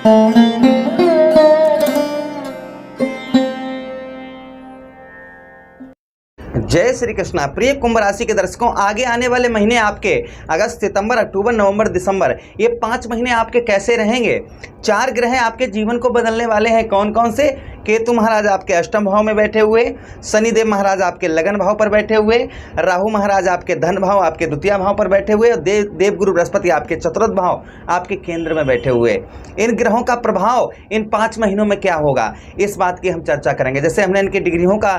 जय श्री कृष्णा। प्रिय कुंभ राशि के दर्शकों, आगे आने वाले महीने आपके अगस्त, सितंबर, अक्टूबर, नवंबर, दिसंबर, ये 5 महीने आपके कैसे रहेंगे। 4 ग्रह आपके जीवन को बदलने वाले हैं। कौन कौन से? केतु महाराज आपके अष्टम भाव में बैठे हुए, शनिदेव महाराज आपके लगन भाव पर बैठे हुए, राहु महाराज आपके धन भाव, आपके द्वितीय भाव पर बैठे हुए, और देवगुरु बृहस्पति आपके चतुर्थ भाव, आपके केंद्र में बैठे हुए। इन ग्रहों का प्रभाव इन 5 महीनों में क्या होगा, इस बात की हम चर्चा करेंगे। जैसे हमने इनकी डिग्रियों का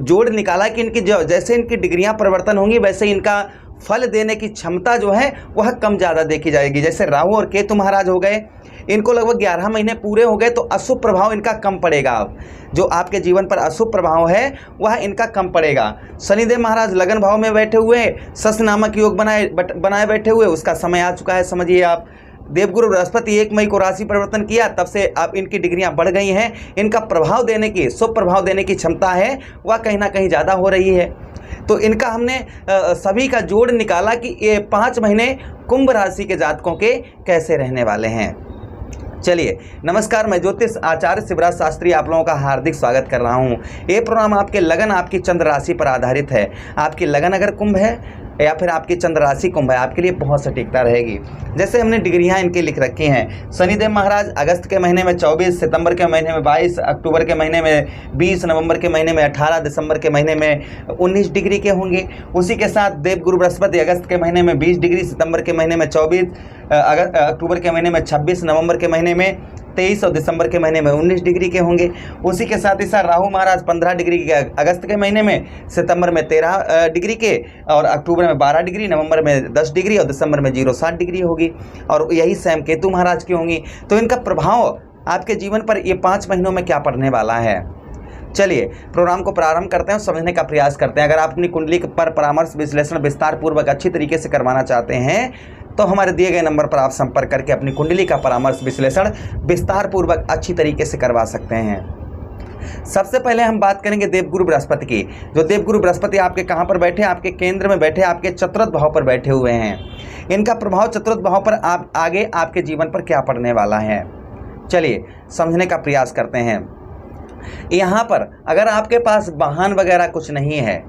जोड़ निकाला कि इनकी जैसे इनकी डिग्रियां परिवर्तन होंगी, वैसे इनका फल देने की क्षमता जो है वह कम ज़्यादा देखी जाएगी। जैसे राहु और केतु महाराज हो गए, इनको लगभग 11 महीने पूरे हो गए, तो अशुभ प्रभाव इनका कम पड़ेगा। अब जो आपके जीवन पर अशुभ प्रभाव है वह इनका कम पड़ेगा। शनिदेव महाराज लगन भाव में बैठे हुए, शश नामक योग बनाए बैठे हुए, उसका समय आ चुका है, समझिए आप। देवगुरु बृहस्पति 1 मई को राशि परिवर्तन किया, तब से अब इनकी डिग्रियां बढ़ गई हैं। इनका प्रभाव देने की, शुभ प्रभाव देने की क्षमता है वह कहीं ना कहीं ज़्यादा हो रही है। तो इनका हमने सभी का जोड़ निकाला कि ये 5 महीने कुंभ राशि के जातकों के कैसे रहने वाले हैं। चलिए, नमस्कार, मैं ज्योतिष आचार्य शिवराज शास्त्री आप लोगों का हार्दिक स्वागत कर रहा हूं। ये प्रोग्राम आपके लगन, आपकी चंद्र राशि पर आधारित है। आपकी लगन अगर कुंभ है या फिर आपकी चंद्र राशि कुंभ है, आपके लिए बहुत सटीकता रहेगी। जैसे हमने डिग्रियां इनकी लिख रखी हैं। शनिदेव महाराज अगस्त के महीने में 24, सितंबर के महीने में 22, अक्टूबर के महीने में 20, नवंबर के महीने में 18, दिसंबर के महीने में 19 डिग्री के होंगे। उसी के साथ देवगुरु बृहस्पति अगस्त के महीने में 20 डिग्री, सितंबर के महीने में 24, अक्टूबर के महीने में 26, नवंबर के महीने में 23 और दिसंबर के महीने में 19 डिग्री के होंगे। उसी के साथ ही साथ राहु महाराज 15 डिग्री के अगस्त के महीने में, सितंबर में 13 डिग्री के, और अक्टूबर में 12 डिग्री, नवंबर में 10 डिग्री और दिसंबर में 0.7 डिग्री होगी। और यही सेम केतु महाराज की होंगी। तो इनका प्रभाव आपके जीवन पर ये 5 महीनों में क्या पड़ने वाला है। चलिए, प्रोग्राम को प्रारंभ करते हैं और समझने का प्रयास करते हैं। अगर आप अपनी कुंडली पर परामर्श विश्लेषण विस्तार पूर्वक अच्छी तरीके से करवाना चाहते हैं तो हमारे दिए गए नंबर पर आप संपर्क करके अपनी कुंडली का परामर्श विश्लेषण विस्तार पूर्वक अच्छी तरीके से करवा सकते हैं। सबसे पहले हम बात करेंगे देवगुरु बृहस्पति की। जो देवगुरु बृहस्पति आपके कहाँ पर बैठे, आपके केंद्र में बैठे, आपके चतुर्थ भाव पर बैठे हुए हैं। इनका प्रभाव चतुर्थ भाव पर आप आगे आपके जीवन पर क्या पड़ने वाला है, चलिए समझने का प्रयास करते हैं। यहाँ पर अगर आपके पास वाहन वगैरह कुछ नहीं है,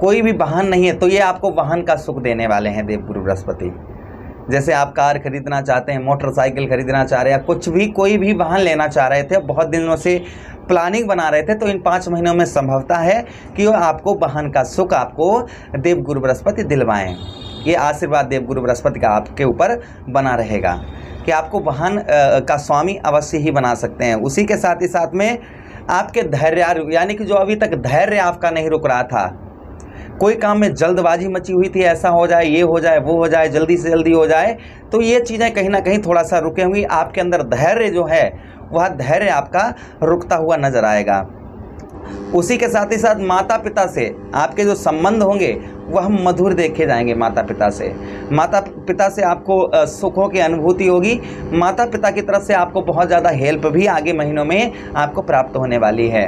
कोई भी वाहन नहीं है, तो ये आपको वाहन का सुख देने वाले हैं देवगुरु बृहस्पति। जैसे आप कार खरीदना चाहते हैं, मोटरसाइकिल खरीदना चाह रहे हैं, कुछ भी कोई भी वाहन लेना चाह रहे थे, बहुत दिनों से प्लानिंग बना रहे थे, तो इन 5 महीनों में संभवता है कि वो आपको वाहन का सुख आपको देवगुरु बृहस्पति दिलवाएं। ये आशीर्वाद देवगुरु बृहस्पति का आपके ऊपर बना रहेगा कि आपको वाहन का स्वामी अवश्य ही बना सकते हैं। उसी के साथ ही साथ में आपके धैर्य, यानी कि जो अभी तक धैर्य आपका नहीं रुक रहा था, कोई काम में जल्दबाजी मची हुई थी, ऐसा हो जाए, ये हो जाए, वो हो जाए, जल्दी से जल्दी हो जाए, तो ये चीज़ें कहीं ना कहीं थोड़ा सा रुके होंगी। आपके अंदर धैर्य जो है वह धैर्य आपका रुकता हुआ नजर आएगा। उसी के साथ ही साथ माता पिता से आपके जो संबंध होंगे वह मधुर देखे जाएंगे। माता पिता से आपको सुखों की अनुभूति होगी। माता पिता की तरफ से आपको बहुत ज़्यादा हेल्प भी आगे महीनों में आपको प्राप्त होने वाली है।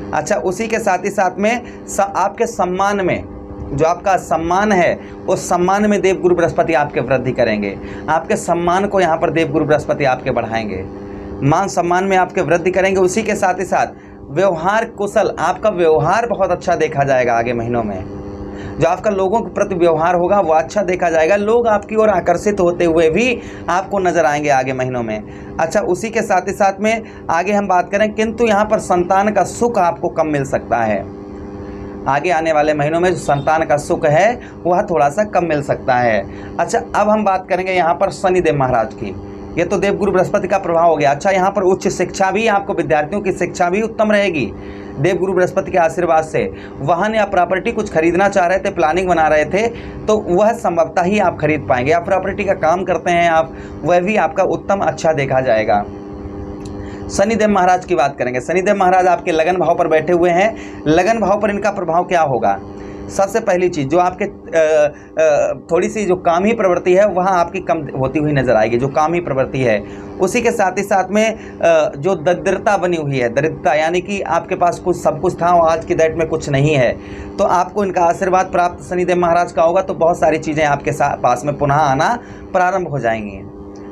अच्छा, उसी के साथ ही साथ में आपके सम्मान में, जो आपका सम्मान है उस सम्मान में देवगुरु बृहस्पति आपके वृद्धि करेंगे। आपके सम्मान को यहाँ पर देवगुरु बृहस्पति आपके बढ़ाएंगे, मान सम्मान में आपके वृद्धि करेंगे। उसी के साथ ही साथ व्यवहार कुशल, आपका व्यवहार बहुत अच्छा देखा जाएगा आगे महीनों में। जो आपका लोगों के प्रति व्यवहार होगा वो अच्छा देखा जाएगा। लोग आपकी ओर आकर्षित होते हुए भी आपको नजर आएंगे आगे महीनों में। अच्छा, उसी के साथ ही साथ में आगे हम बात करें, किंतु यहाँ पर संतान का सुख आपको कम मिल सकता है। आगे आने वाले महीनों में जो संतान का सुख है वह थोड़ा सा कम मिल सकता है। अच्छा, अब हम बात करेंगे यहाँ पर शनिदेव महाराज की। ये तो देवगुरु बृहस्पति का प्रभाव हो गया। अच्छा, यहाँ पर उच्च शिक्षा भी, आपको विद्यार्थियों की शिक्षा भी उत्तम रहेगी देवगुरु बृहस्पति के आशीर्वाद से। वाहन या प्रॉपर्टी कुछ खरीदना चाह रहे थे, प्लानिंग बना रहे थे, तो वह संभवतः ही आप खरीद पाएंगे। या प्रॉपर्टी का काम करते हैं आप, वह भी आपका उत्तम अच्छा देखा जाएगा। शनिदेव महाराज की बात करेंगे। शनिदेव महाराज आपके लगन भाव पर बैठे हुए हैं। लगन भाव पर इनका प्रभाव क्या होगा? सबसे पहली चीज़, जो आपके थोड़ी सी जो कामी प्रवृत्ति है वह आपकी कम होती हुई नजर आएगी, जो कामी प्रवृत्ति है। उसी के साथ ही साथ में जो दरिद्रता बनी हुई है, दरिद्रता यानी कि आपके पास कुछ सब कुछ था और आज की डेट में कुछ नहीं है, तो आपको इनका आशीर्वाद प्राप्त शनिदेव महाराज का होगा, तो बहुत सारी चीज़ें आपके पास में पुनः आना प्रारंभ हो जाएंगी।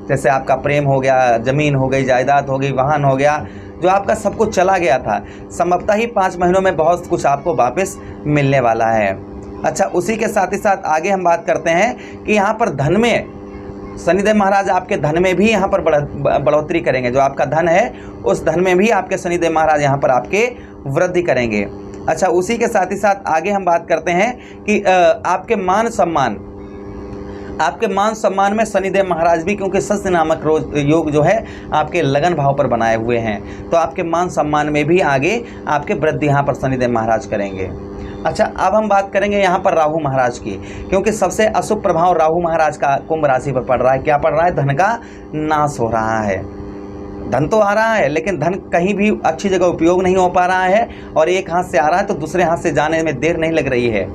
जैसे आपका प्रेम हो गया, ज़मीन हो गई, जायदाद हो गई, वाहन हो गया, जो आपका सब कुछ चला गया था, संभवतः ही 5 महीनों में बहुत कुछ आपको वापस मिलने वाला है। अच्छा, उसी के साथ ही साथ आगे हम बात करते हैं कि यहाँ पर धन में शनिदेव महाराज आपके धन में भी यहाँ पर बढ़ोतरी करेंगे। जो आपका धन है उस धन में भी आपके शनिदेव महाराज यहाँ पर आपके वृद्धि करेंगे। अच्छा, उसी के साथ ही साथ आगे हम बात करते हैं कि आपके मान सम्मान में शनिदेव महाराज भी, क्योंकि शस्य नामक योग जो है आपके लगन भाव पर बनाए हुए हैं, तो आपके मान सम्मान में भी आगे आपके वृद्धि यहाँ पर शनिदेव महाराज करेंगे। अच्छा, अब हम बात करेंगे यहाँ पर राहु महाराज की, क्योंकि सबसे अशुभ प्रभाव राहु महाराज का कुंभ राशि पर पड़ रहा है। क्या पड़ रहा है? धन का नाश हो रहा है। धन तो आ रहा है, लेकिन धन कहीं भी अच्छी जगह उपयोग नहीं हो पा रहा है, और एक हाथ से आ रहा है तो दूसरे हाथ से जाने में देर नहीं लग रही है।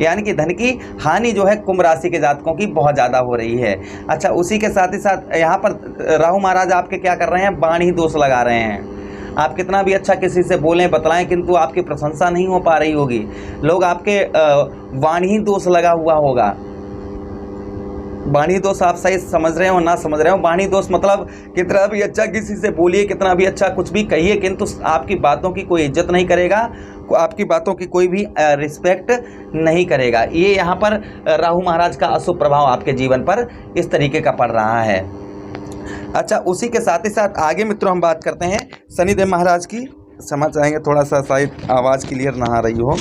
यानी कि धन की हानि जो है कुंभ राशि के जातकों की बहुत ज़्यादा हो रही है। अच्छा, उसी के साथ ही साथ यहाँ पर राहु महाराज आपके क्या कर रहे हैं? वाणी दोष लगा रहे हैं। आप कितना भी अच्छा किसी से बोलें, बतलाएं, किंतु आपकी प्रशंसा नहीं हो पा रही होगी। लोग आपके वाणी दोष लगा हुआ होगा। वाणी दोष आप सही समझ रहे हो ना समझ रहे हो, वाणी दोष मतलब कितना भी अच्छा किसी से बोलिए, कितना भी अच्छा कुछ भी कहिए, किंतु आपकी बातों की कोई इज्जत नहीं करेगा, आपकी बातों की कोई भी रिस्पेक्ट नहीं करेगा। ये यहाँ पर राहु महाराज का अशुभ प्रभाव आपके जीवन पर इस तरीके का पड़ रहा है। अच्छा, उसी के साथ ही साथ आगे मित्रों हम बात करते हैं शनिदेव महाराज की। समझ जाएंगे, थोड़ा सा शायद आवाज़ क्लियर ना आ रही हो।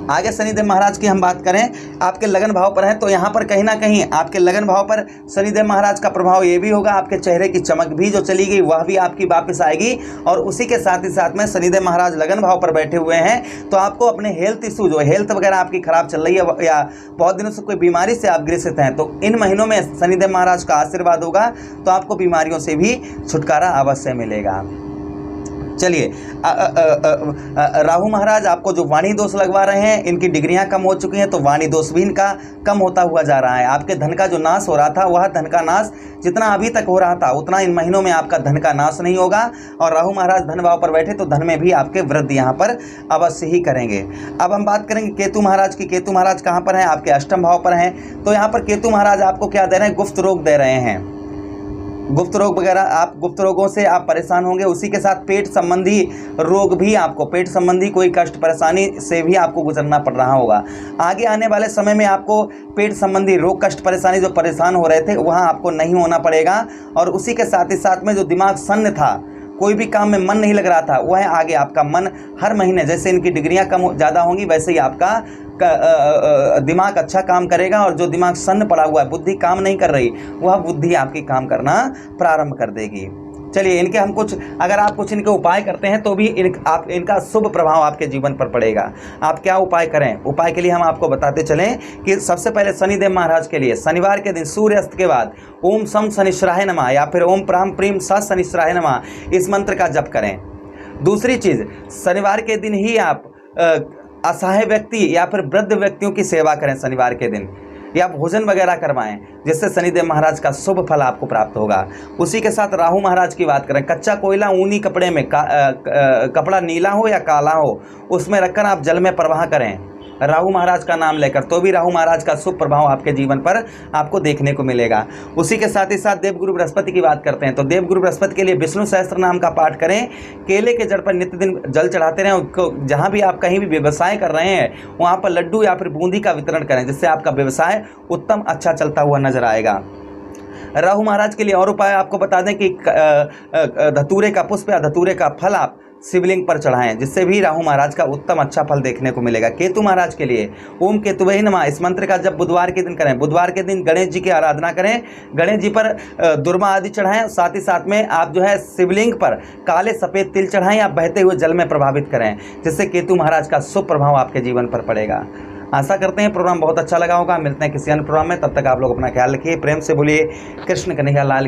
आगे शनिदेव महाराज की हम बात करें, आपके लगन भाव पर है, तो यहाँ पर कहीं ना कहीं आपके लगन भाव पर शनिदेव महाराज का प्रभाव ये भी होगा, आपके चेहरे की चमक भी जो चली गई वह भी आपकी वापस आएगी। और उसी के साथ ही साथ में शनिदेव महाराज लगन भाव पर बैठे हुए हैं, तो आपको अपने हेल्थ इशू, जो हेल्थ वगैरह आपकी खराब चल रही है या बहुत दिनों से कोई बीमारी से आप ग्रसित हैं, तो इन महीनों में शनिदेव महाराज का आशीर्वाद होगा, तो आपको बीमारियों से भी छुटकारा अवश्य मिलेगा। चलिए, राहु महाराज आपको जो वाणी दोष लगवा रहे हैं, इनकी डिग्रियां कम हो चुकी हैं, तो वाणी दोष भी इनका कम होता हुआ जा रहा है। आपके धन का जो नाश हो रहा था, वह धन का नाश जितना अभी तक हो रहा था उतना इन महीनों में आपका धन का नाश नहीं होगा। और राहु महाराज धन भाव पर बैठे तो धन में भी आपके वृद्धि यहाँ पर अवश्य ही करेंगे। अब हम बात करेंगे केतु महाराज की। केतु महाराज कहाँ पर हैं? आपके अष्टम भाव पर हैं। तो यहाँ पर केतु महाराज आपको क्या दे रहे हैं? गुप्त रोग दे रहे हैं। गुप्त रोग वगैरह, आप गुप्त रोगों से आप परेशान होंगे। उसी के साथ पेट संबंधी रोग भी, आपको पेट संबंधी कोई कष्ट परेशानी से भी आपको गुजरना पड़ रहा होगा। आगे आने वाले समय में आपको पेट संबंधी रोग, कष्ट परेशानी जो परेशान हो रहे थे वहाँ आपको नहीं होना पड़ेगा। और उसी के साथ ही साथ में जो दिमाग सन्न था, कोई भी काम में मन नहीं लग रहा था, वह आगे आपका मन हर महीने, जैसे इनकी डिग्रियां कम ज़्यादा होंगी वैसे ही आपका दिमाग अच्छा काम करेगा। और जो दिमाग सन्न पड़ा हुआ है, बुद्धि काम नहीं कर रही, वह बुद्धि आपकी काम करना प्रारंभ कर देगी। चलिए, इनके हम कुछ, अगर आप कुछ इनके उपाय करते हैं तो भी इनका शुभ प्रभाव आपके जीवन पर पड़ेगा। आप क्या उपाय करें? उपाय के लिए हम आपको बताते चलें कि सबसे पहले शनिदेव महाराज के लिए शनिवार के दिन सूर्यास्त के बाद ओम सम शनिश्चराय नमः या फिर ओम प्राम प्रीम स शनिश्चराय नमः इस मंत्र का जप करें। दूसरी चीज़, शनिवार के दिन ही आप असहाय व्यक्ति या फिर वृद्ध व्यक्तियों की सेवा करें शनिवार के दिन, या भोजन वगैरह करवाएं, जिससे शनिदेव महाराज का शुभ फल आपको प्राप्त होगा। उसी के साथ राहु महाराज की बात करें, कच्चा कोयला ऊनी कपड़े में, कपड़ा नीला हो या काला हो, उसमें रखकर आप जल में प्रवाह करें राहु महाराज का नाम लेकर, तो भी राहु महाराज का शुभ प्रभाव आपके जीवन पर आपको देखने को मिलेगा। उसी के साथ ही साथ देवगुरु बृहस्पति की बात करते हैं, तो देवगुरु बृहस्पति के लिए विष्णु सहस्त्र नाम का पाठ करें। केले के जड़ पर नित्य दिन जल चढ़ाते रहें। उसको जहाँ भी आप कहीं भी व्यवसाय कर रहे हैं वहाँ पर लड्डू या फिर बूंदी का वितरण करें, जिससे आपका व्यवसाय उत्तम अच्छा चलता हुआ नजर आएगा। राहु महाराज के लिए और उपाय आपको बता दें कि धतूरे का पुष्प या धतूरे का फल आप शिवलिंग पर चढ़ाएं, जिससे भी राहु महाराज का उत्तम अच्छा फल देखने को मिलेगा। केतु महाराज के लिए ओम केतुवे नमः इस मंत्र का जब बुधवार के दिन करें। बुधवार के दिन गणेश जी की आराधना करें, गणेश जी पर दुर्मा आदि चढ़ाएं। साथ ही साथ में आप जो है शिवलिंग पर काले सफ़ेद तिल चढ़ाएं या बहते हुए जल में प्रभावित करें, जिससे केतु महाराज का शुभ प्रभाव आपके जीवन पर पड़ेगा। आशा करते हैं प्रोग्राम बहुत अच्छा लगा होगा। मिलते हैं किसी अन्य प्रोग्राम में, तब तक आप लोग अपना ख्याल रखिए। प्रेम से बोलिए कृष्ण कन्हैया लाल।